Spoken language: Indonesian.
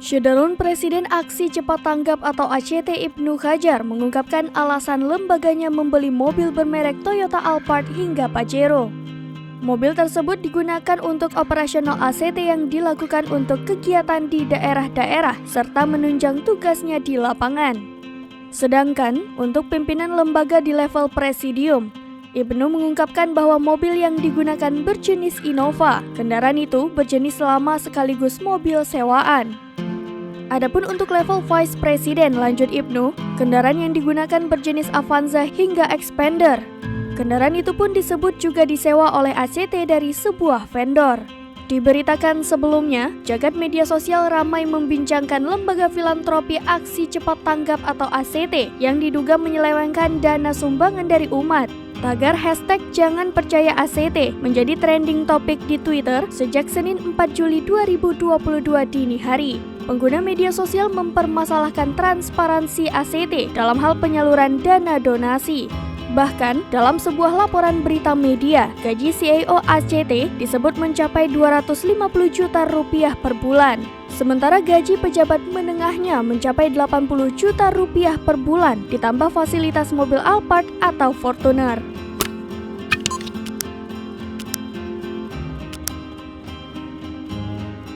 Syederun Presiden Aksi Cepat Tanggap atau ACT Ibnu Hajar mengungkapkan alasan lembaganya membeli mobil bermerek Toyota Alphard hingga Pajero. Mobil tersebut digunakan untuk operasional ACT yang dilakukan untuk kegiatan di daerah-daerah serta menunjang tugasnya di lapangan. Sedangkan untuk pimpinan lembaga di level presidium, Ibnu mengungkapkan bahwa mobil yang digunakan berjenis Innova. Kendaraan itu berjenis lama sekaligus mobil sewaan. Adapun untuk level Vice President, lanjut Ibnu, kendaraan yang digunakan berjenis Avanza hingga Expander. Kendaraan itu pun disebut juga disewa oleh ACT dari sebuah vendor. Diberitakan sebelumnya, jagat media sosial ramai membincangkan lembaga filantropi Aksi Cepat Tanggap atau ACT yang diduga menyelewengkan dana sumbangan dari umat. Tagar hashtag Jangan Percaya ACT menjadi trending topik di Twitter sejak Senin 4 Juli 2022 dini hari. Pengguna media sosial mempermasalahkan transparansi ACT dalam hal penyaluran dana donasi. Bahkan, dalam sebuah laporan berita media, gaji CEO ACT disebut mencapai 250 juta rupiah per bulan. Sementara gaji pejabat menengahnya mencapai 80 juta rupiah per bulan, ditambah fasilitas mobil Alphard atau Fortuner.